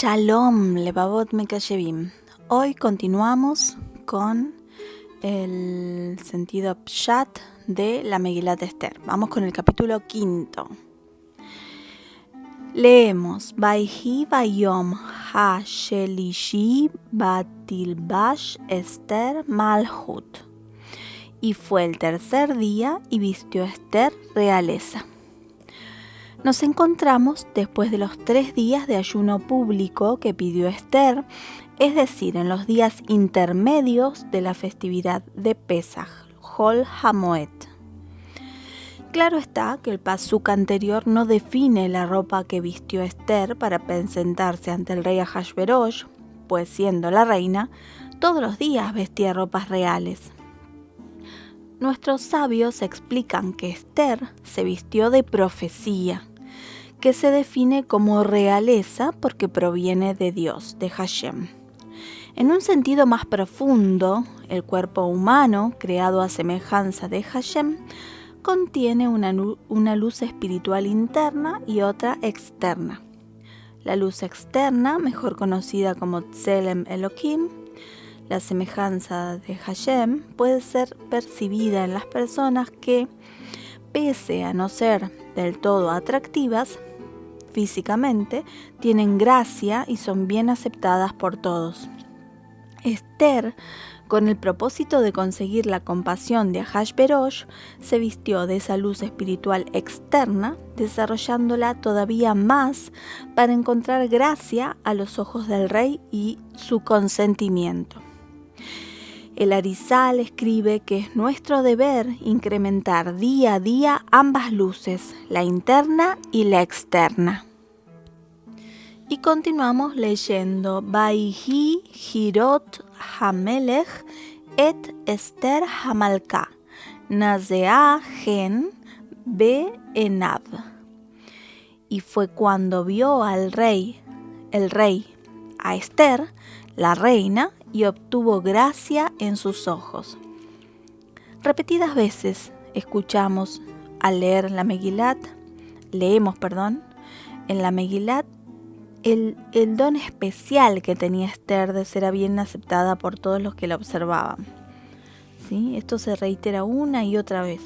Shalom, Levavot Mekashevim. Hoy continuamos con el sentido Pshat de la Megilat Esther. Vamos con el capítulo 5. Leemos: Vayhi vayom ha-shelishi batilbash Esther malhut. Y fue el tercer día y vistió Esther realeza. Nos encontramos después de los 3 días de ayuno público que pidió Esther, es decir, en los días intermedios de la festividad de Pesaj, Hol HaMoed. Claro está que el pasuk anterior no define la ropa que vistió Esther para presentarse ante el rey Ahasverosh, pues siendo la reina, todos los días vestía ropas reales. Nuestros sabios explican que Esther se vistió de profecía, que se define como realeza porque proviene de Dios, de Hashem. En un sentido más profundo, el cuerpo humano, creado a semejanza de Hashem, contiene una luz espiritual interna y otra externa. La luz externa, mejor conocida como Tselem Elohim, la semejanza de Hashem, puede ser percibida en las personas que, pese a no ser del todo atractivas físicamente, tienen gracia y son bien aceptadas por todos. Esther, con el propósito de conseguir la compasión de Ahasverosh, se vistió de esa luz espiritual externa, desarrollándola todavía más para encontrar gracia a los ojos del rey y su consentimiento. El Arizal escribe que es nuestro deber incrementar día a día ambas luces, la interna y la externa. Y continuamos leyendo: Vayhi Hirot Hamelech et Esther Hamalka, Nazea Gen Be Enav. Y fue cuando vio el rey, a Esther, la reina, y obtuvo gracia en sus ojos. Repetidas veces escuchamos al leer en la Megilat, en la Megilat, el don especial que tenía Esther de ser bien aceptada por todos los que la observaban. ¿Sí? Esto se reitera una y otra vez.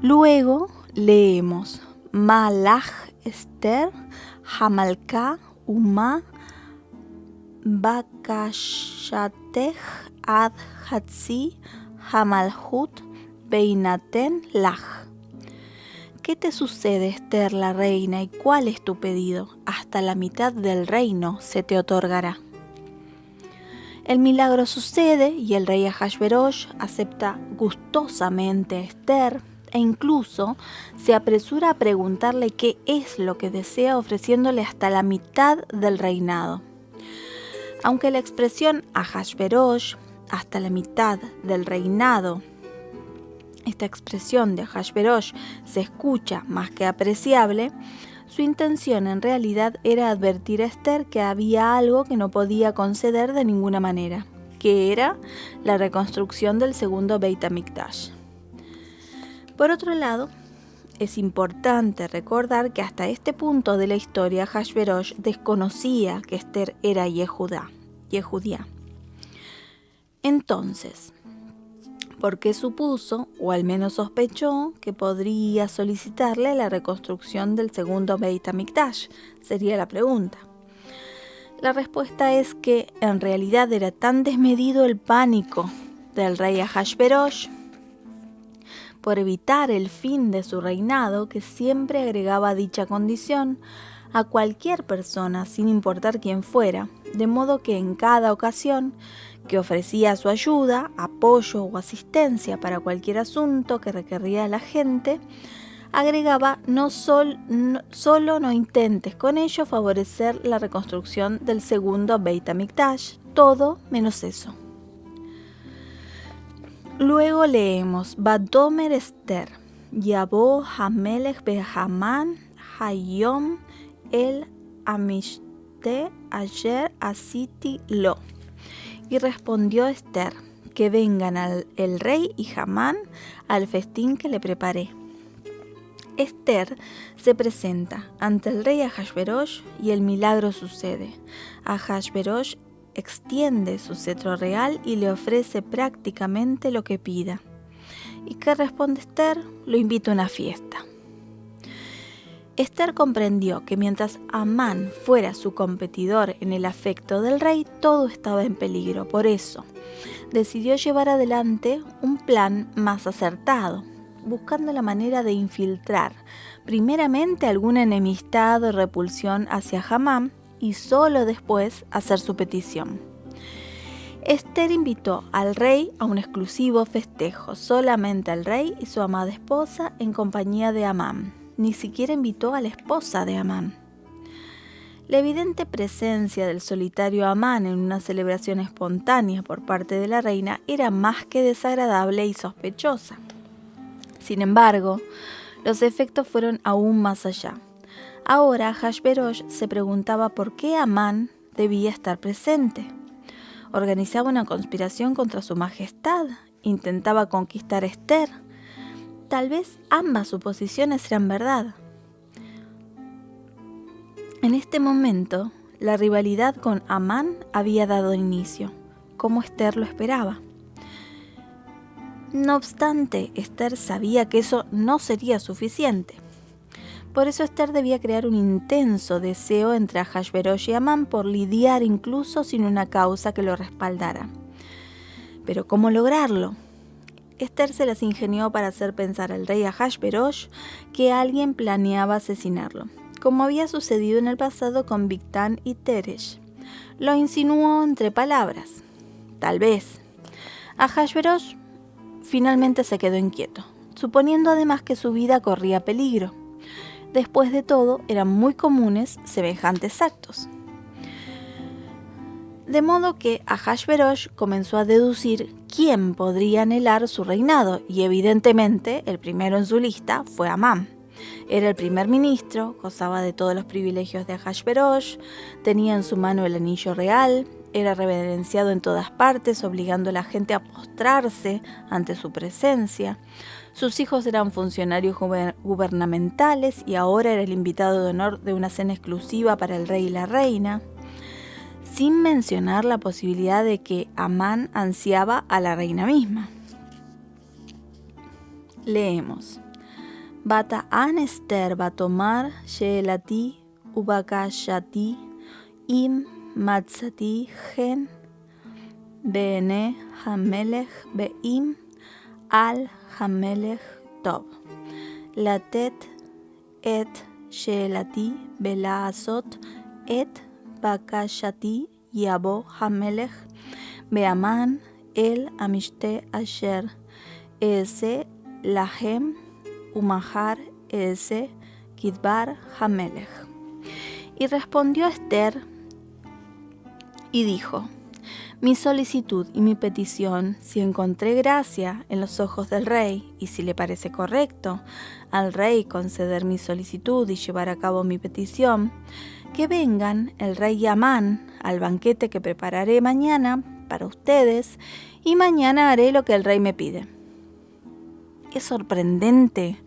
Luego leemos: Malach Esther Hamalka Uma Bakashatech ad hatzi hamalhut beinaten lach. ¿Qué te sucede, Esther, la reina, y cuál es tu pedido? Hasta la mitad del reino se te otorgará. El milagro sucede y el rey Ahasverosh acepta gustosamente a Esther e incluso se apresura a preguntarle qué es lo que desea, ofreciéndole hasta la mitad del reinado. Aunque la expresión Ahasverosh, hasta la mitad del reinado, esta expresión de Ahasverosh se escucha más que apreciable, su intención en realidad era advertir a Esther que había algo que no podía conceder de ninguna manera, que era la reconstrucción del segundo Beit HaMikdash. Por otro lado, es importante recordar que hasta este punto de la historia Ahasverosh desconocía que Esther era Yehudá. Entonces, ¿por qué supuso, o al menos sospechó, que podría solicitarle la reconstrucción del segundo Beit HaMikdash? Sería la pregunta. La respuesta es que en realidad era tan desmedido el pánico del rey Ahasverosh por evitar el fin de su reinado que siempre agregaba dicha condición a cualquier persona, sin importar quién fuera, de modo que en cada ocasión que ofrecía su ayuda, apoyo o asistencia para cualquier asunto que requería a la gente, agregaba: solo no intentes con ello favorecer la reconstrucción del segundo Beit HaMikdash, todo menos eso. Luego leemos: Vadomer Esther, Yabo Hamelech Behaman Hayom el Amishte Ayer Asiti Lo. Y respondió Esther: que vengan el rey y Hamán al festín que le preparé. Esther se presenta ante el rey Ahasverosh y el milagro sucede. Ahasverosh extiende su cetro real y le ofrece prácticamente lo que pida. ¿Y qué responde Esther? Lo invita a una fiesta. Esther comprendió que mientras Amán fuera su competidor en el afecto del rey, todo estaba en peligro. Por eso, decidió llevar adelante un plan más acertado, buscando la manera de infiltrar primeramente alguna enemistad o repulsión hacia Hamán y solo después hacer su petición. Esther invitó al rey a un exclusivo festejo, solamente al rey y su amada esposa en compañía de Amán. Ni siquiera invitó a la esposa de Amán. La evidente presencia del solitario Amán en una celebración espontánea por parte de la reina era más que desagradable y sospechosa. Sin embargo, los efectos fueron aún más allá. Ahora Ahasverosh se preguntaba por qué Amán debía estar presente. Organizaba una conspiración contra su majestad, intentaba conquistar a Esther. Tal vez ambas suposiciones eran verdad. En este momento, la rivalidad con Amán había dado inicio, como Esther lo esperaba. No obstante, Esther sabía que eso no sería suficiente. Por eso Esther debía crear un intenso deseo entre Ahasverosh y Amán por lidiar incluso sin una causa que lo respaldara. Pero ¿cómo lograrlo? Esther se las ingenió para hacer pensar al rey Ahasverosh que alguien planeaba asesinarlo, como había sucedido en el pasado con Bigtán y Teresh. Lo insinuó entre palabras. Tal vez. Ahasverosh finalmente se quedó inquieto, suponiendo además que su vida corría peligro. Después de todo, eran muy comunes semejantes actos. De modo que Ahasverosh comenzó a deducir quién podría anhelar su reinado, y evidentemente el primero en su lista fue Amán. Era el primer ministro, gozaba de todos los privilegios de Ahasverosh, tenía en su mano el anillo real, era reverenciado en todas partes, obligando a la gente a postrarse ante su presencia. Sus hijos eran funcionarios gubernamentales y ahora era el invitado de honor de una cena exclusiva para el rey y la reina, sin mencionar la posibilidad de que Amán ansiaba a la reina misma. Leemos. Bata'an Esther batomar sheelati ubakashati im matzati gen be'ene hamelech be'im al hamelech tov latet et sheelati bela'asot et bakashati yabo hamelech be'aman el amishte asher ese lahem umahar ese kidbar hamelech. Y respondió Esther y dijo: mi solicitud y mi petición, si encontré gracia en los ojos del rey, y si le parece correcto al rey conceder mi solicitud y llevar a cabo mi petición, que vengan el rey y Amán al banquete que prepararé mañana para ustedes, y mañana haré lo que el rey me pide. Es sorprendente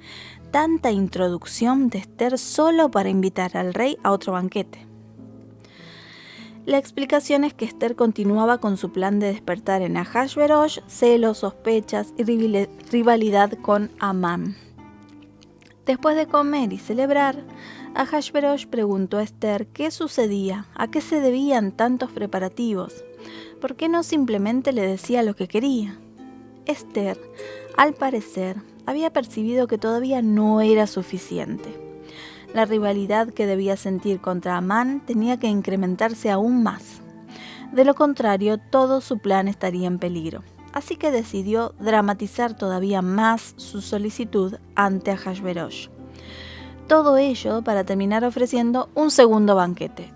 tanta introducción de Esther solo para invitar al rey a otro banquete. La explicación es que Esther continuaba con su plan de despertar en Ahasverosh celos, sospechas y rivalidad con Amán. Después de comer y celebrar, Ahasverosh preguntó a Esther qué sucedía, a qué se debían tantos preparativos, por qué no simplemente le decía lo que quería. Esther, al parecer, había percibido que todavía no era suficiente. La rivalidad que debía sentir contra Amán tenía que incrementarse aún más. De lo contrario, todo su plan estaría en peligro. Así que decidió dramatizar todavía más su solicitud ante Ahasverosh. Todo ello para terminar ofreciendo un segundo banquete.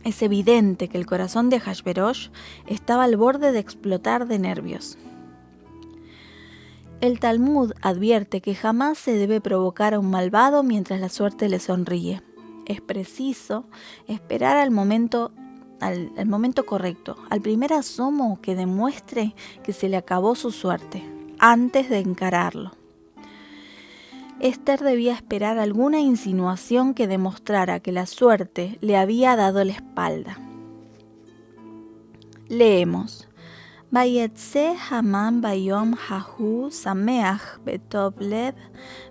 Es evidente que el corazón de Ahasverosh estaba al borde de explotar de nervios. El Talmud advierte que jamás se debe provocar a un malvado mientras la suerte le sonríe. Es preciso esperar al momento correcto, al primer asomo que demuestre que se le acabó su suerte, antes de encararlo. Esther debía esperar alguna insinuación que demostrara que la suerte le había dado la espalda. Leemos. Vayetze Haman bayom hahu sameach betov lev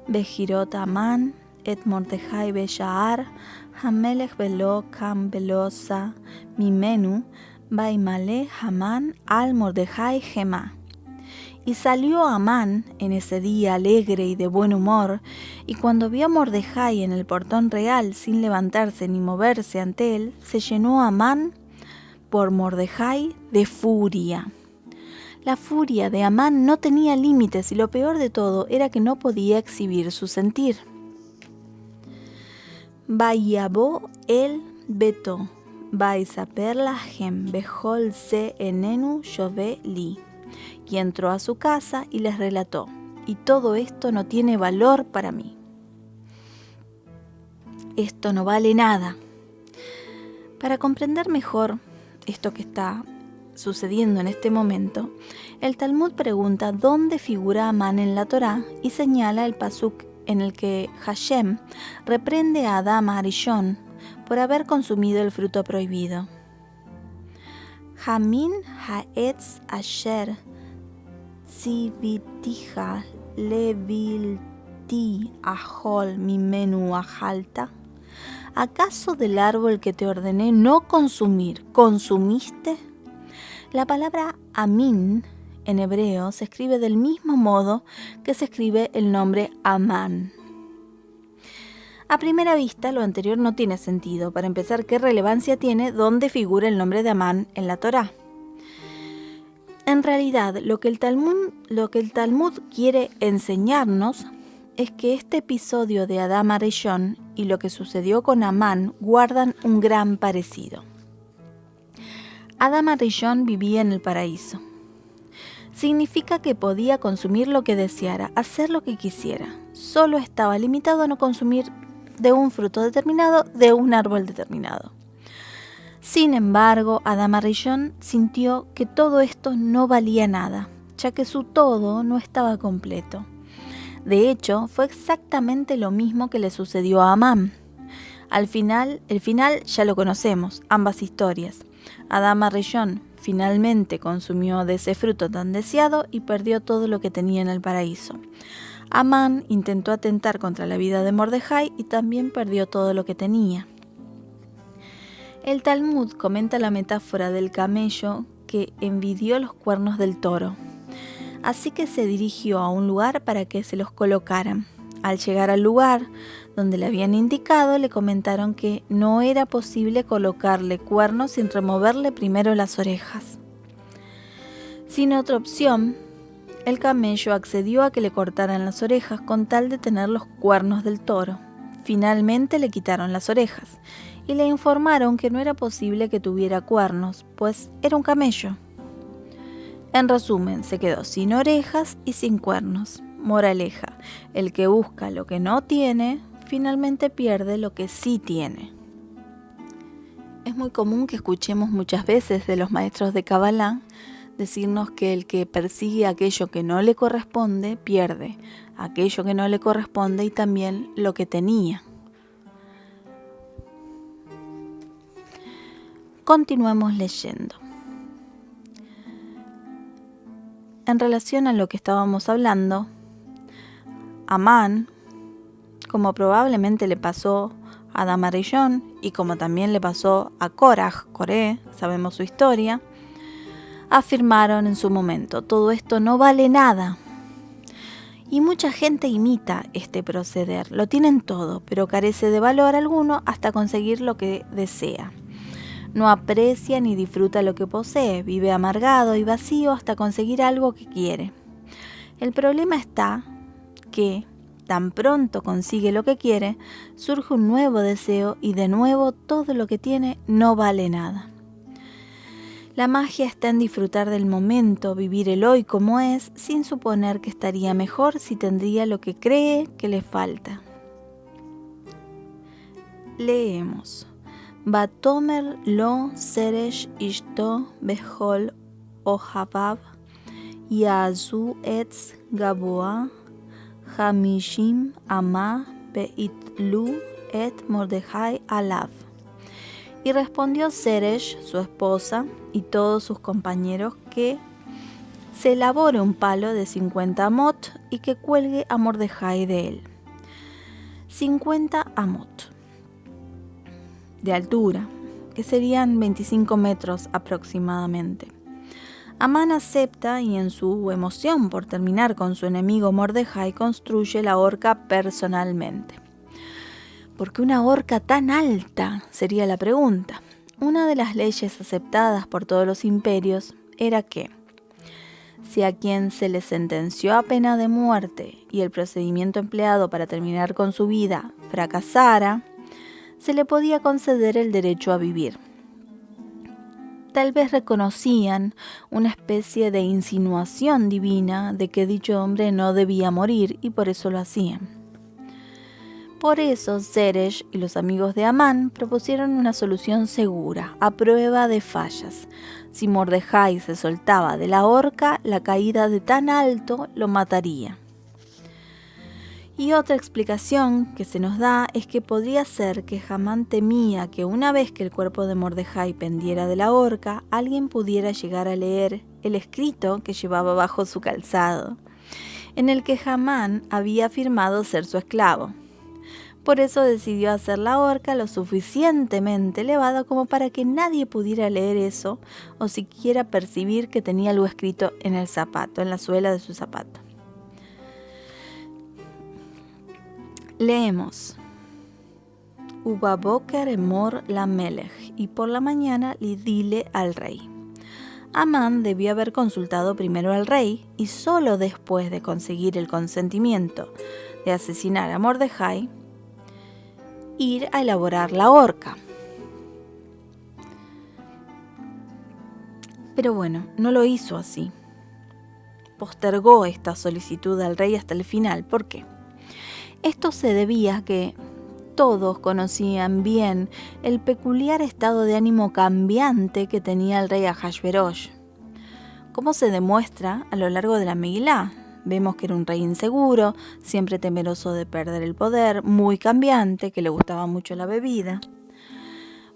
bechirot Haman et Mordejai besha'ar hamelech belo kam belosa mimenu baimale Haman al Mordejai gema. Y salió Amán en ese día alegre y de buen humor, y cuando vio a Mordejai en el portón real sin levantarse ni moverse ante él, se llenó Amán por Mordejai de furia. La furia de Amán no tenía límites y lo peor de todo era que no podía exhibir su sentir. Vayabó el beto, vaisaper lahem bejol se enenu shove li. Y entró a su casa y les relató, y todo esto no tiene valor para mí. Esto no vale nada. Para comprender mejor esto que está sucediendo en este momento, el Talmud pregunta dónde figura Amán en la Torá y señala el pasuk en el que Hashem reprende a Adam Arishon por haber consumido el fruto prohibido. Hamin haetz asher tzivitija levilti ahol mimenu ajalta. ¿Acaso del árbol que te ordené no consumir, consumiste? La palabra Amin en hebreo se escribe del mismo modo que se escribe el nombre Amán. A primera vista, lo anterior no tiene sentido. Para empezar, ¿qué relevancia tiene dónde figura el nombre de Amán en la Torá? En realidad, lo que el Talmud quiere enseñarnos es que este episodio de Adam Arishon y lo que sucedió con Amán guardan un gran parecido. Adam Arishon vivía en el paraíso. Significa que podía consumir lo que deseara, hacer lo que quisiera. Solo estaba limitado a no consumir de un fruto determinado, de un árbol determinado. Sin embargo, Adam Arishon sintió que todo esto no valía nada, ya que su todo no estaba completo. De hecho, fue exactamente lo mismo que le sucedió a Amán. El final ya lo conocemos, ambas historias. Adam Arishon finalmente consumió de ese fruto tan deseado y perdió todo lo que tenía en el paraíso. Amán intentó atentar contra la vida de Mordejai y también perdió todo lo que tenía. El Talmud comenta la metáfora del camello que envidió los cuernos del toro. Así que se dirigió a un lugar para que se los colocaran. Al llegar al lugar donde le habían indicado, le comentaron que no era posible colocarle cuernos sin removerle primero las orejas. Sin otra opción, el camello accedió a que le cortaran las orejas con tal de tener los cuernos del toro. Finalmente le quitaron las orejas y le informaron que no era posible que tuviera cuernos, pues era un camello. En resumen, se quedó sin orejas y sin cuernos. Moraleja, el que busca lo que no tiene, finalmente pierde lo que sí tiene. Es muy común que escuchemos muchas veces de los maestros de Kabbalah decirnos que el que persigue aquello que no le corresponde, pierde aquello que no le corresponde y también lo que tenía. Continuemos leyendo. En relación a lo que estábamos hablando, Amán, como probablemente le pasó a Adam Arishon y como también le pasó a Coré, sabemos su historia, afirmaron en su momento, todo esto no vale nada. Y mucha gente imita este proceder, lo tienen todo, pero carece de valor alguno hasta conseguir lo que desea. No aprecia ni disfruta lo que posee, vive amargado y vacío hasta conseguir algo que quiere. El problema está que, tan pronto consigue lo que quiere, surge un nuevo deseo y de nuevo todo lo que tiene no vale nada. La magia está en disfrutar del momento, vivir el hoy como es, sin suponer que estaría mejor si tendría lo que cree que le falta. Leemos. Batomer lo seresh ishto behol ohavav yazu etz gaboa hamishim ama beitlu et Mordejai alav. Y respondió Zeresh, su esposa, y todos sus compañeros que se elabore un palo de 50 amot y que cuelgue a Mordejai de él. 50 amot de altura, que serían 25 metros aproximadamente. Amán acepta y en su emoción por terminar con su enemigo Mordejai construye la horca personalmente. ¿Por qué una horca tan alta? Sería la pregunta. Una de las leyes aceptadas por todos los imperios era que si a quien se le sentenció a pena de muerte y el procedimiento empleado para terminar con su vida fracasara, se le podía conceder el derecho a vivir. Tal vez reconocían una especie de insinuación divina de que dicho hombre no debía morir y por eso lo hacían. Por eso Zeresh y los amigos de Amán propusieron una solución segura, a prueba de fallas. Si Mordejai se soltaba de la horca, la caída de tan alto lo mataría. Y otra explicación que se nos da es que podría ser que Amán temía que una vez que el cuerpo de Mordejai pendiera de la horca, alguien pudiera llegar a leer el escrito que llevaba bajo su calzado, en el que Amán había afirmado ser su esclavo. Por eso decidió hacer la horca lo suficientemente elevada como para que nadie pudiera leer eso o siquiera percibir que tenía algo escrito en el zapato, en la suela de su zapato. Leemos. Ubaboker emor la melech, y por la mañana dile al rey. Amán debió haber consultado primero al rey y solo después de conseguir el consentimiento de asesinar a Mordejai, ir a elaborar la horca. Pero bueno, no lo hizo así. Postergó esta solicitud al rey hasta el final. ¿Por qué? Esto se debía a que todos conocían bien el peculiar estado de ánimo cambiante que tenía el rey Ahasverosh. ¿Cómo se demuestra a lo largo de la Megilá? Vemos que era un rey inseguro, siempre temeroso de perder el poder, muy cambiante, que le gustaba mucho la bebida.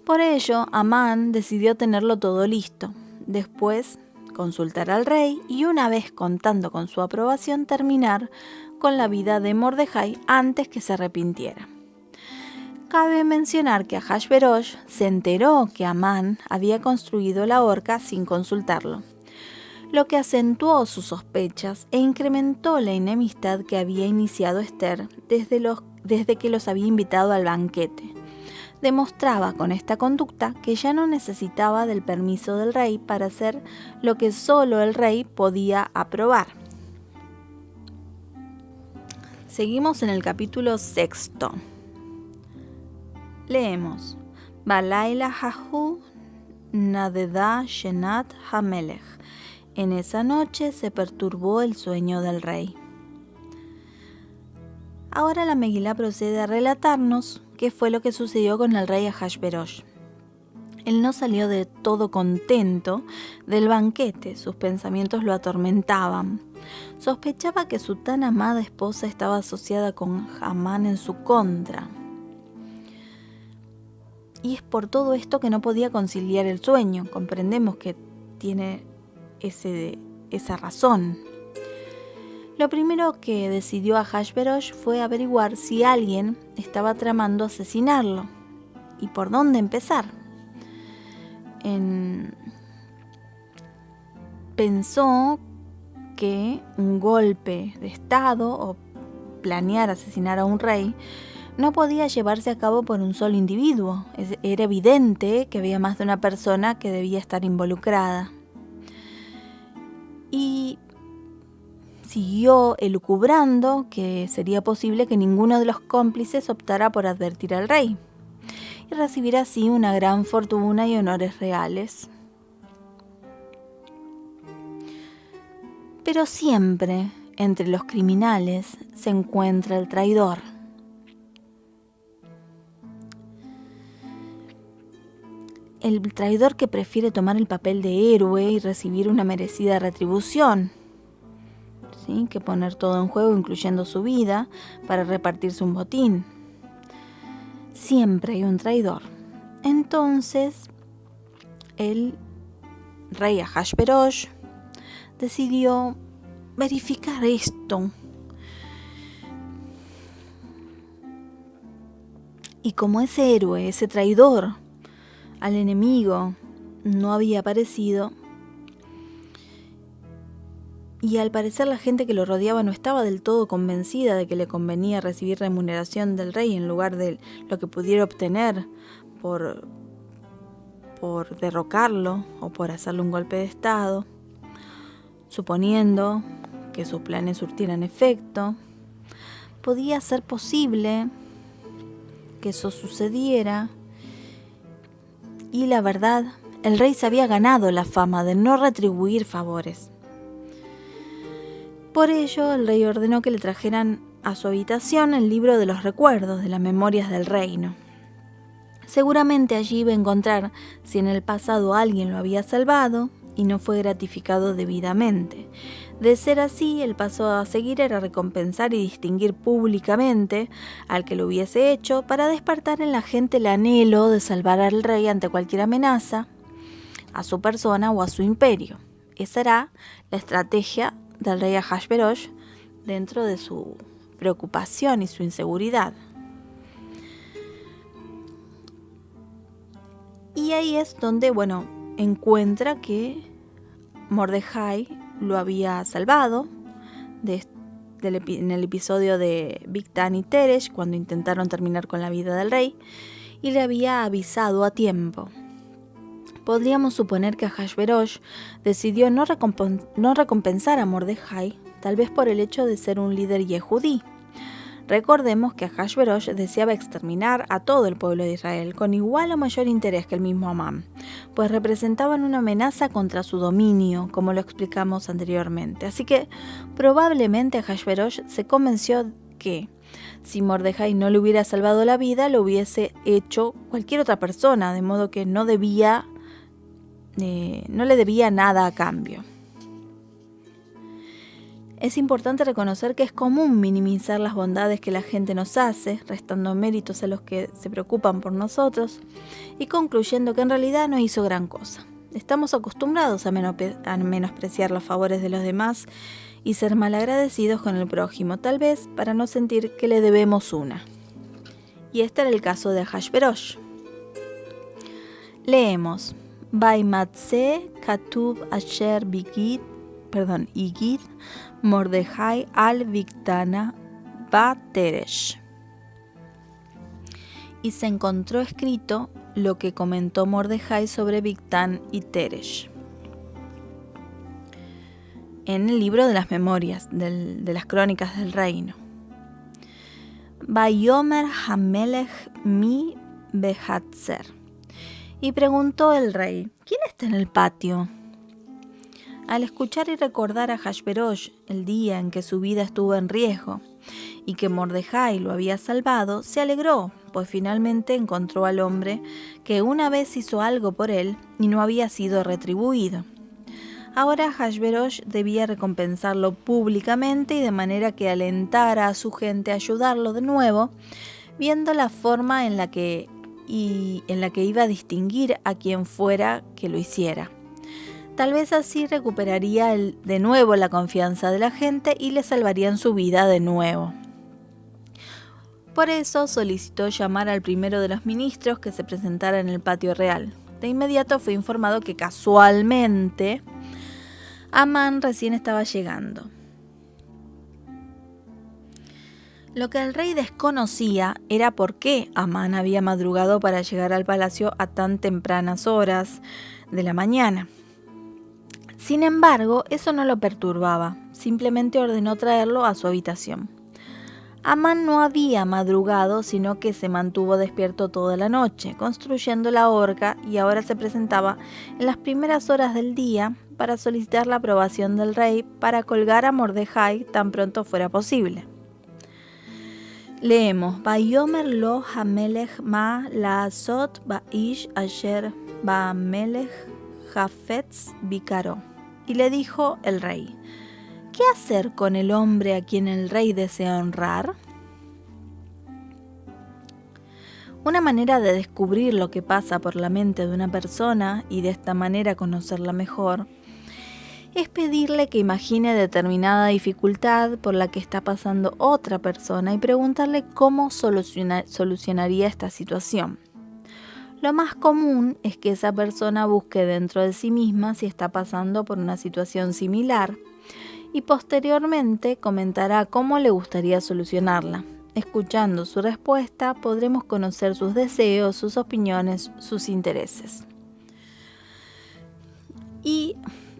Por ello, Amán decidió tenerlo todo listo. Después, consultar al rey y una vez contando con su aprobación, terminar con la vida de Mordejai antes que se arrepintiera. Cabe mencionar que Ahasverosh se enteró que Amán había construido la horca sin consultarlo, lo que acentuó sus sospechas e incrementó la enemistad que había iniciado Esther desde que los había invitado al banquete. Demostraba con esta conducta que ya no necesitaba del permiso del rey para hacer lo que solo el rey podía aprobar. Seguimos en el capítulo 6. Leemos. Balayla hahu nadeda shenat hamelech. En esa noche se perturbó el sueño del rey. Ahora la Megilá procede a relatarnos qué fue lo que sucedió con el rey Ahasverosh. Él no salió de todo contento del banquete, sus pensamientos lo atormentaban. Sospechaba que su tan amada esposa estaba asociada con Amán en su contra. Y es por todo esto que no podía conciliar el sueño. Comprendemos que tiene esa razón. Lo primero que decidió Ahasverosh fue averiguar si alguien estaba tramando asesinarlo y por dónde empezar. Pensó que un golpe de estado o planear asesinar a un rey no podía llevarse a cabo por un solo individuo. Era evidente que había más de una persona que debía estar involucrada. Y siguió elucubrando que sería posible que ninguno de los cómplices optara por advertir al rey y recibir así una gran fortuna y honores reales. Pero siempre entre los criminales se encuentra el traidor. El traidor que prefiere tomar el papel de héroe y recibir una merecida retribución. ¿sí?, que poner todo en juego, incluyendo su vida, para repartirse un botín. Siempre hay un traidor. Entonces, el rey Ahasverosh decidió verificar esto. Y como ese héroe, ese traidor al enemigo, no había aparecido, y al parecer la gente que lo rodeaba no estaba del todo convencida de que le convenía recibir remuneración del rey en lugar de lo que pudiera obtener por derrocarlo o por hacerle un golpe de estado, suponiendo que sus planes surtieran efecto, podía ser posible que eso sucediera. Y la verdad, el rey se había ganado la fama de no retribuir favores. Por ello, el rey ordenó que le trajeran a su habitación el libro de los recuerdos, de las memorias del reino. Seguramente allí iba a encontrar si en el pasado alguien lo había salvado y no fue gratificado debidamente. De ser así, el paso a seguir era recompensar y distinguir públicamente al que lo hubiese hecho para despertar en la gente el anhelo de salvar al rey ante cualquier amenaza a su persona o a su imperio. Esa era la estrategia del rey Ahasverosh dentro de su preocupación y su inseguridad. Y ahí es donde, encuentra que Mordejai lo había salvado en el episodio de Bigtan y Teresh, cuando intentaron terminar con la vida del rey, y le había avisado a tiempo. Podríamos suponer que Ahasverosh decidió no recompensar a Mordejai, tal vez por el hecho de ser un líder yehudí. Recordemos que Ahasverosh deseaba exterminar a todo el pueblo de Israel con igual o mayor interés que el mismo Amán, pues representaban una amenaza contra su dominio, como lo explicamos anteriormente. Así que probablemente Ahasverosh se convenció que si Mordejai no le hubiera salvado la vida, lo hubiese hecho cualquier otra persona, de modo que no le debía nada a cambio. Es importante reconocer que es común minimizar las bondades que la gente nos hace, restando méritos a los que se preocupan por nosotros y concluyendo que en realidad no hizo gran cosa. Estamos acostumbrados a menospreciar los favores de los demás y ser malagradecidos con el prójimo, tal vez para no sentir que le debemos una. Y este era el caso de Ahasverosh. Leemos: Vaimatse Katuv Asher Igid Mordejai al Bigtana ba Teresh. Y se encontró escrito lo que comentó Mordejai sobre Bigtan y Teresh en el libro de las memorias, de las crónicas del reino. Vayomer Hamelech mi behatzer. Y preguntó el rey: ¿quién está en el patio? Al escuchar y recordar a Ahasverosh el día en que su vida estuvo en riesgo y que Mordejai lo había salvado, se alegró, pues finalmente encontró al hombre que una vez hizo algo por él y no había sido retribuido. Ahora Ahasverosh debía recompensarlo públicamente y de manera que alentara a su gente a ayudarlo de nuevo, viendo la forma en la que iba a distinguir a quien fuera que lo hiciera. Tal vez así recuperaría de nuevo la confianza de la gente y le salvarían su vida de nuevo. Por eso solicitó llamar al primero de los ministros que se presentara en el patio real. De inmediato fue informado que casualmente Amán recién estaba llegando. Lo que el rey desconocía era por qué Amán había madrugado para llegar al palacio a tan tempranas horas de la mañana. Sin embargo, eso no lo perturbaba, simplemente ordenó traerlo a su habitación. Amán no había madrugado, sino que se mantuvo despierto toda la noche, construyendo la horca, y ahora se presentaba en las primeras horas del día para solicitar la aprobación del rey para colgar a Mordejai tan pronto fuera posible. Leemos: Vayomer lo hamelech ma laasot baish asher baamelech hafetz bikaro. Y le dijo el rey: ¿qué hacer con el hombre a quien el rey desea honrar? Una manera de descubrir lo que pasa por la mente de una persona y de esta manera conocerla mejor es pedirle que imagine determinada dificultad por la que está pasando otra persona y preguntarle cómo solucionaría esta situación. Lo más común es que esa persona busque dentro de sí misma si está pasando por una situación similar y posteriormente comentará cómo le gustaría solucionarla. Escuchando su respuesta podremos conocer sus deseos, sus opiniones, sus intereses. Y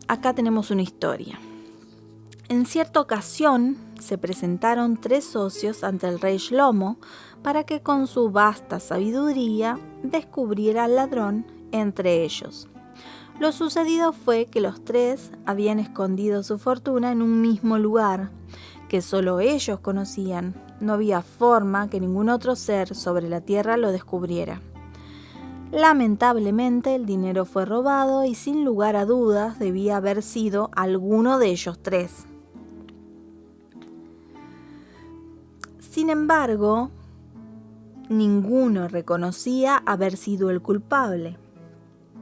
acá tenemos una historia. En cierta ocasión se presentaron 3 socios ante el rey Shlomo para que con su vasta sabiduría descubriera al ladrón entre ellos. Lo sucedido fue que los 3 habían escondido su fortuna en un mismo lugar, que solo ellos conocían. No había forma que ningún otro ser sobre la tierra lo descubriera. Lamentablemente el dinero fue robado y sin lugar a dudas debía haber sido alguno de ellos 3. Sin embargo, ninguno reconocía haber sido el culpable.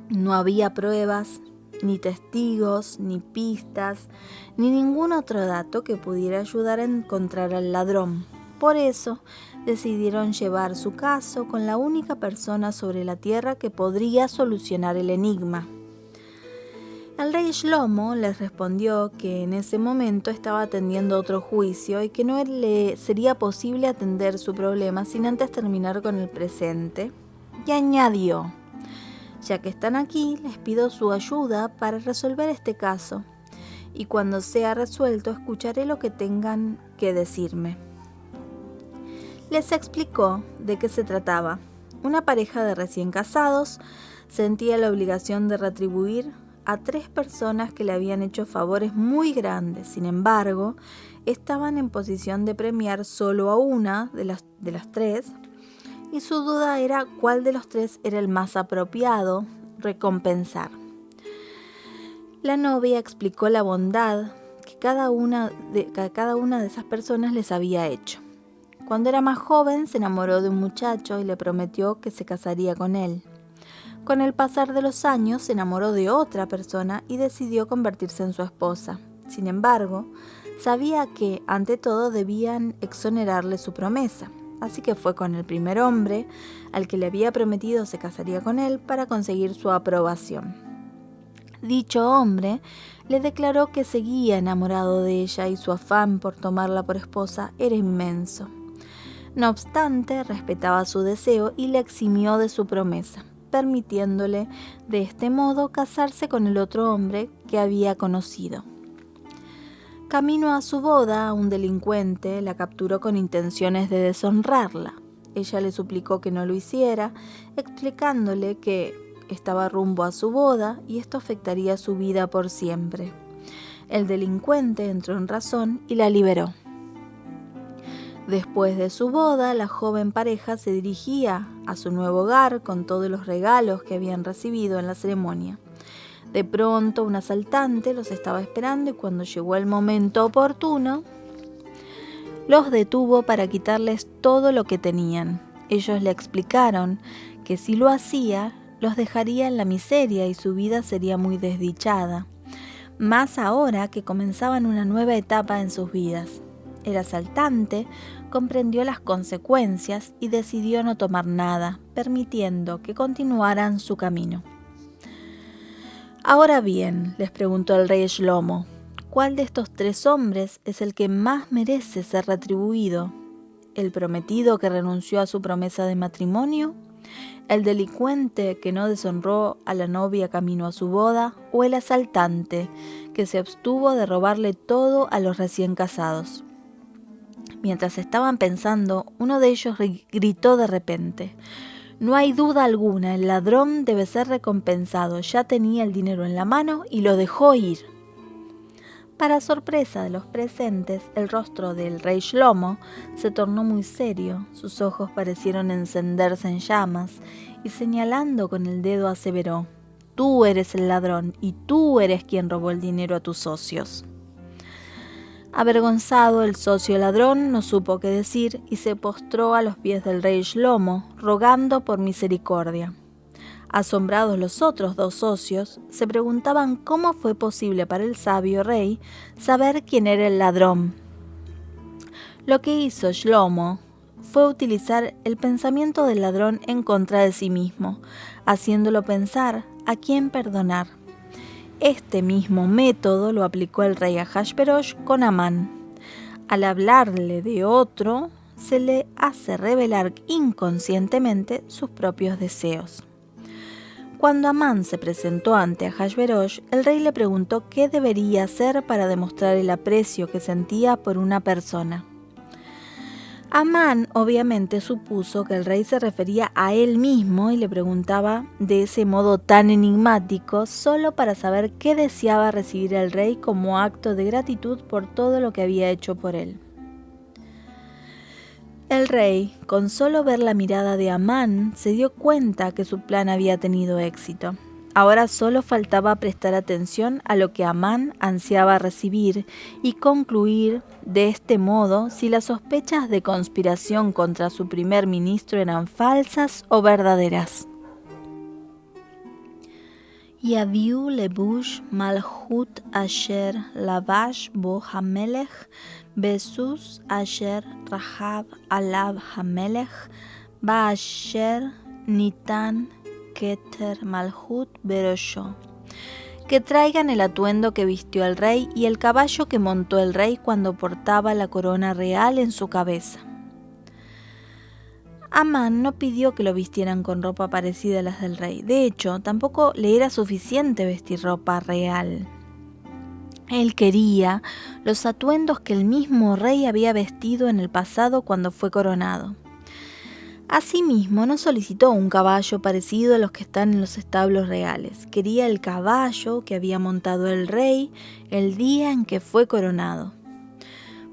No había pruebas, ni testigos, ni pistas, ni ningún otro dato que pudiera ayudar a encontrar al ladrón. Por eso decidieron llevar su caso con la única persona sobre la tierra que podría solucionar el enigma. El rey Shlomo les respondió que en ese momento estaba atendiendo otro juicio y que no le sería posible atender su problema sin antes terminar con el presente. Y añadió: ya que están aquí, les pido su ayuda para resolver este caso, y cuando sea resuelto escucharé lo que tengan que decirme. Les explicó de qué se trataba. Una pareja de recién casados sentía la obligación de retribuir a 3 personas que le habían hecho favores muy grandes. Sin embargo, estaban en posición de premiar solo a una de las 3, y su duda era cuál de los 3 era el más apropiado recompensar. La novia explicó la bondad que cada una de esas personas les había hecho. Cuando era más joven se enamoró de un muchacho y le prometió que se casaría con él. Con el pasar de los años se enamoró de otra persona y decidió convertirse en su esposa. Sin embargo, sabía que ante todo debían exonerarle su promesa. Así que fue con el primer hombre al que le había prometido se casaría con él para conseguir su aprobación. Dicho hombre le declaró que seguía enamorado de ella y su afán por tomarla por esposa era inmenso. No obstante, respetaba su deseo y le eximió de su promesa, permitiéndole de este modo casarse con el otro hombre que había conocido. Camino a su boda, un delincuente la capturó con intenciones de deshonrarla. Ella le suplicó que no lo hiciera, explicándole que estaba rumbo a su boda y esto afectaría su vida por siempre. El delincuente entró en razón y la liberó. Después de su boda, la joven pareja se dirigía a su nuevo hogar con todos los regalos que habían recibido en la ceremonia. De pronto, un asaltante los estaba esperando y cuando llegó el momento oportuno, los detuvo para quitarles todo lo que tenían. Ellos le explicaron que si lo hacía, los dejaría en la miseria y su vida sería muy desdichada, más ahora que comenzaban una nueva etapa en sus vidas. El asaltante comprendió las consecuencias y decidió no tomar nada, permitiendo que continuaran su camino. Ahora bien, les preguntó el rey Shlomo, ¿cuál de estos 3 hombres es el que más merece ser retribuido? ¿El prometido que renunció a su promesa de matrimonio? ¿El delincuente que no deshonró a la novia camino a su boda? ¿O el asaltante que se abstuvo de robarle todo a los recién casados? Mientras estaban pensando, uno de ellos gritó de repente: «No hay duda alguna, el ladrón debe ser recompensado. Ya tenía el dinero en la mano y lo dejó ir». Para sorpresa de los presentes, el rostro del rey Shlomo se tornó muy serio, sus ojos parecieron encenderse en llamas y señalando con el dedo aseveró: «Tú eres el ladrón y tú eres quien robó el dinero a tus socios». Avergonzado, el socio ladrón no supo qué decir y se postró a los pies del rey Shlomo, rogando por misericordia. Asombrados los otros dos socios, se preguntaban cómo fue posible para el sabio rey saber quién era el ladrón. Lo que hizo Shlomo fue utilizar el pensamiento del ladrón en contra de sí mismo, haciéndolo pensar a quién perdonar. Este mismo método lo aplicó el rey Ahasverosh con Amán. Al hablarle de otro, se le hace revelar inconscientemente sus propios deseos. Cuando Amán se presentó ante Ahasverosh, el rey le preguntó qué debería hacer para demostrar el aprecio que sentía por una persona. Amán obviamente supuso que el rey se refería a él mismo y le preguntaba de ese modo tan enigmático solo para saber qué deseaba recibir el rey como acto de gratitud por todo lo que había hecho por él. El rey, con solo ver la mirada de Amán, se dio cuenta que su plan había tenido éxito. Ahora solo faltaba prestar atención a lo que Amán ansiaba recibir y concluir de este modo si las sospechas de conspiración contra su primer ministro eran falsas o verdaderas. Yaviu lebush malchut asher lavash bo hamelech besus asher rahav alav hamelech ba asher nitan Keter Malhut Berosho. Que traigan el atuendo que vistió el rey y el caballo que montó el rey cuando portaba la corona real en su cabeza. Amán no pidió que lo vistieran con ropa parecida a las del rey. De hecho, tampoco le era suficiente vestir ropa real. Él quería los atuendos que el mismo rey había vestido en el pasado cuando fue coronado. Asimismo, no solicitó un caballo parecido a los que están en los establos reales. Quería el caballo que había montado el rey el día en que fue coronado.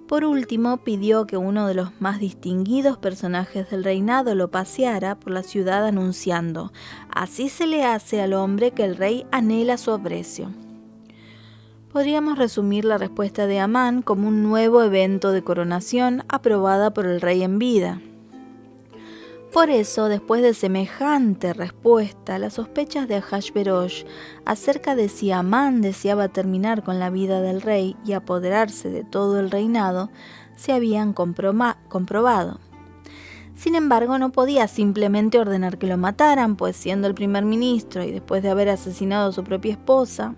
Por último, pidió que uno de los más distinguidos personajes del reinado lo paseara por la ciudad anunciando: así se le hace al hombre que el rey anhela su aprecio. Podríamos resumir la respuesta de Amán como un nuevo evento de coronación aprobada por el rey en vida. Por eso, después de semejante respuesta, las sospechas de Ahasverosh acerca de si Amán deseaba terminar con la vida del rey y apoderarse de todo el reinado se habían comprobado. Sin embargo, no podía simplemente ordenar que lo mataran, pues siendo el primer ministro y después de haber asesinado a su propia esposa,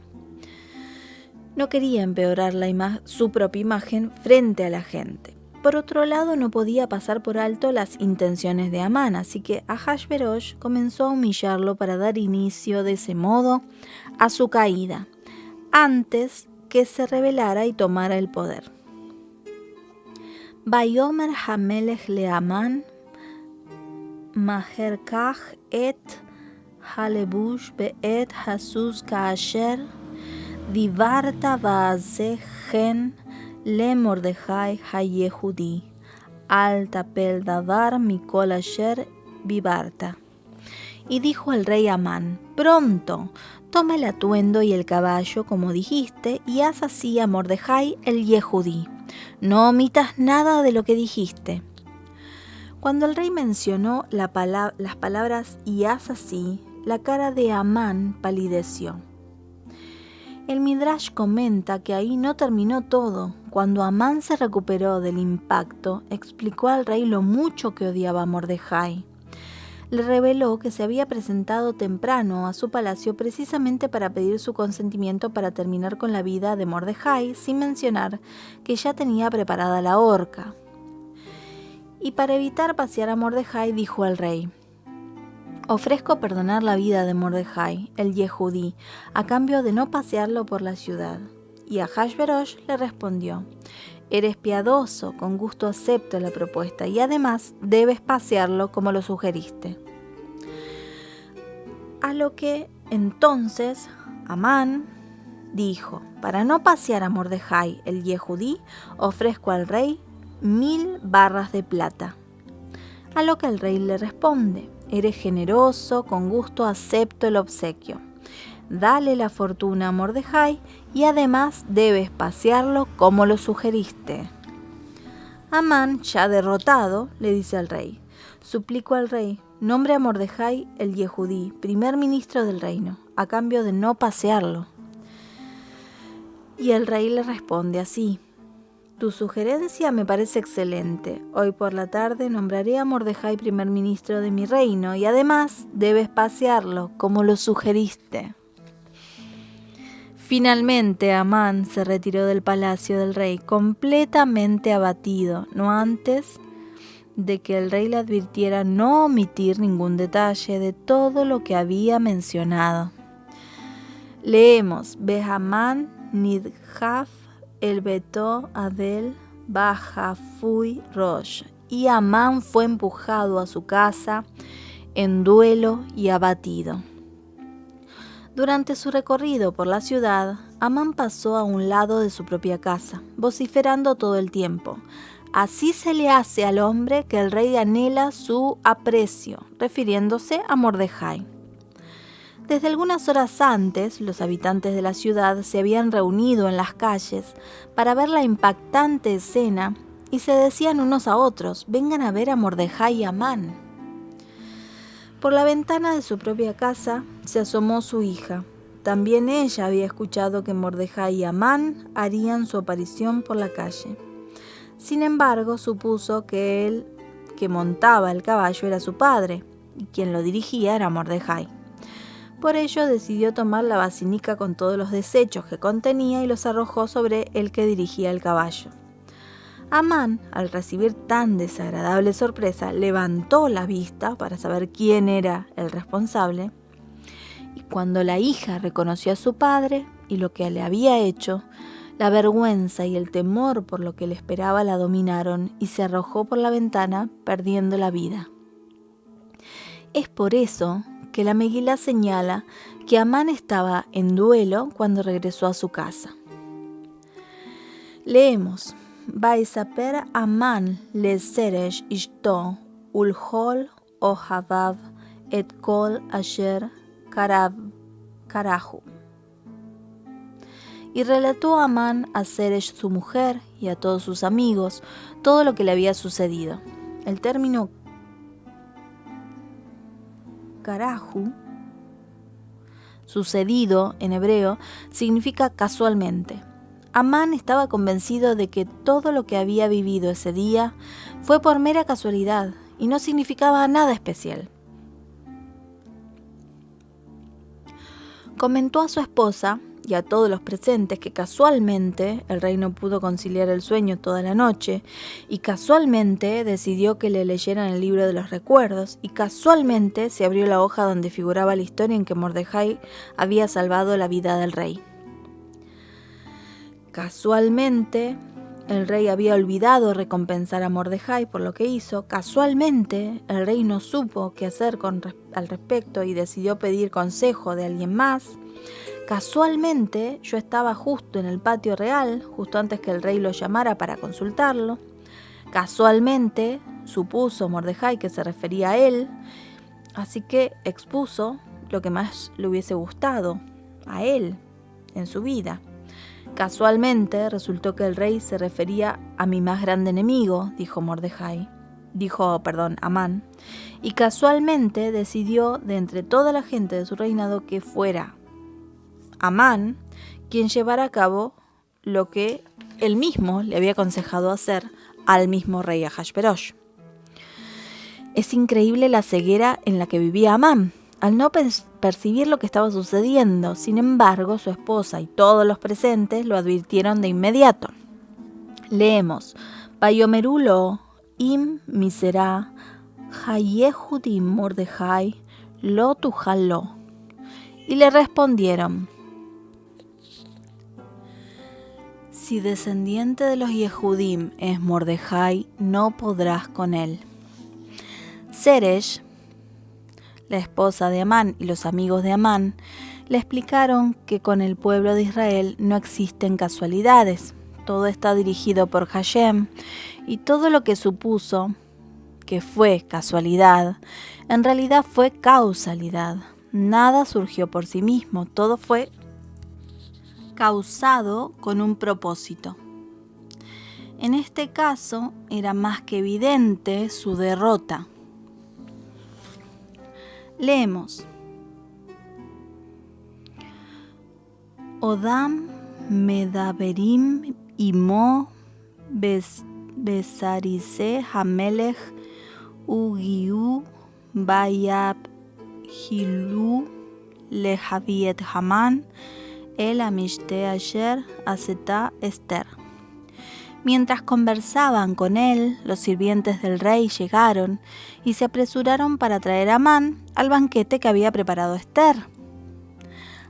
no quería empeorar su propia imagen frente a la gente. Por otro lado, no podía pasar por alto las intenciones de Amán, así que Ahasverosh comenzó a humillarlo para dar inicio de ese modo a su caída, antes que se rebelara y tomara el poder. Vayomer Hamelech le Amán, Maher kach et halebush beet hasus kaasher, divarta vaazeh gen le Mordejai hayehudí, al tapel davar mikol asher vivarta. Y dijo el rey Amán: pronto, toma el atuendo y el caballo como dijiste y haz así a Mordejai el Yehudí. No omitas nada de lo que dijiste. Cuando el rey mencionó las palabras y haz así, la cara de Amán palideció. El Midrash comenta que ahí no terminó todo. Cuando Amán se recuperó del impacto, explicó al rey lo mucho que odiaba a Mordejai. Le reveló que se había presentado temprano a su palacio precisamente para pedir su consentimiento para terminar con la vida de Mordejai, sin mencionar que ya tenía preparada la horca. Y para evitar pasear a Mordejai, dijo al rey: ofrezco perdonar la vida de Mordejai, el Yehudí, a cambio de no pasearlo por la ciudad. Y Ahasverosh le respondió: eres piadoso, con gusto acepto la propuesta y además debes pasearlo como lo sugeriste. A lo que entonces Amán dijo: para no pasear a Mordejai, el Yehudí, ofrezco al rey 1000 barras de plata. A lo que el rey le responde: eres generoso, con gusto acepto el obsequio. dale la fortuna a Mordejai y además debes pasearlo como lo sugeriste. Amán, ya derrotado, le dice al rey: suplico al rey, nombre a Mordejai el Yehudí, primer ministro del reino, a cambio de no pasearlo. Y el rey le responde así: tu sugerencia me parece excelente. Hoy por la tarde nombraré a Mordejai primer ministro de mi reino y además debes pasearlo como lo sugeriste. Finalmente Amán se retiró del palacio del rey completamente abatido, no antes de que el rey le advirtiera no omitir ningún detalle de todo lo que había mencionado. Leemos: Behamán nidhaf el beto adel baja fui rosh. Y Amán fue empujado a su casa en duelo y abatido. Durante su recorrido por la ciudad, Amán pasó a un lado de su propia casa, vociferando todo el tiempo: así se le hace al hombre que el rey anhela su aprecio, refiriéndose a Mordejai. Desde algunas horas antes, los habitantes de la ciudad se habían reunido en las calles para ver la impactante escena y se decían unos a otros: vengan a ver a Mordejai y Amán. Por la ventana de su propia casa se asomó su hija. También ella había escuchado que Mordejai y Amán harían su aparición por la calle. Sin embargo, supuso que el que montaba el caballo era su padre y quien lo dirigía era Mordejai. Por ello decidió tomar la basinica con todos los desechos que contenía y los arrojó sobre el que dirigía el caballo. Amán, al recibir tan desagradable sorpresa, levantó la vista para saber quién era el responsable, y cuando la hija reconoció a su padre y lo que le había hecho, la vergüenza y el temor por lo que le esperaba la dominaron y se arrojó por la ventana, perdiendo la vida. Es por eso que la Megilá señala que Amán estaba en duelo cuando regresó a su casa. Leemos: Vaisaper Amán le Seresh ishto ulhol ohavav et kol asher karahu. Y relató Amán a Seresh su mujer y a todos sus amigos todo lo que le había sucedido. El término karahu, sucedido en hebreo, significa casualmente. Amán estaba convencido de que todo lo que había vivido ese día fue por mera casualidad y no significaba nada especial. Comentó a su esposa y a todos los presentes que casualmente el rey no pudo conciliar el sueño toda la noche, y casualmente decidió que le leyeran el libro de los recuerdos, y casualmente se abrió la hoja donde figuraba la historia en que Mordejai había salvado la vida del rey. Casualmente el rey había olvidado recompensar a Mordejai por lo que hizo. Casualmente el rey no supo qué hacer al respecto y decidió pedir consejo de alguien más. Casualmente yo estaba justo en el patio real, justo antes que el rey lo llamara para consultarlo. Casualmente supuso Mordejai que se refería a él, así que expuso lo que más le hubiese gustado a él en su vida. Casualmente resultó que el rey se refería a mi más grande enemigo, dijo Amán, y casualmente decidió de entre toda la gente de su reinado que fuera Amán quien llevara a cabo lo que él mismo le había aconsejado hacer al mismo rey Ahasverosh. Es increíble la ceguera en la que vivía Amán, al no percibir lo que estaba sucediendo. Sin embargo, su esposa y todos los presentes lo advirtieron de inmediato. Leemos: Vayomerulo im misera hayehudim Mordejai lo tujalo. Y le respondieron: si descendiente de los Yehudim es Mordejai, no podrás con él. Seresh, la esposa de Amán y los amigos de Amán, le explicaron que con el pueblo de Israel no existen casualidades. Todo está dirigido por Hashem, y todo lo que supuso que fue casualidad, en realidad fue causalidad. nada surgió por sí mismo, todo fue causado con un propósito. En este caso era más que evidente su derrota. Leemos. Odam medaberim imo besarise hamelech ugiu bayab hilu lehaviet Haman el amishte asher aseta Esther. Mientras conversaban con él, los sirvientes del rey llegaron y se apresuraron para traer a Amán al banquete que había preparado Esther.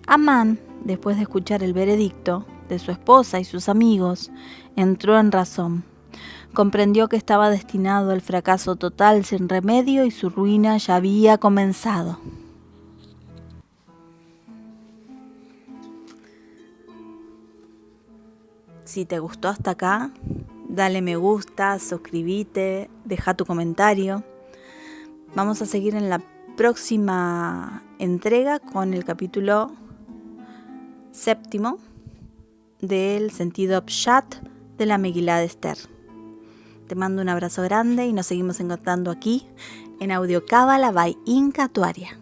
Amán, después de escuchar el veredicto de su esposa y sus amigos, entró en razón. Comprendió que estaba destinado al fracaso total sin remedio y su ruina ya había comenzado. Si te gustó hasta acá, dale me gusta, suscríbete, deja tu comentario. Vamos a seguir en la próxima entrega con el capítulo 7 del sentido Pshat de la Megilá de Esther. Te mando un abrazo grande y nos seguimos encontrando aquí en Audio Cábala by Inca Tuaria.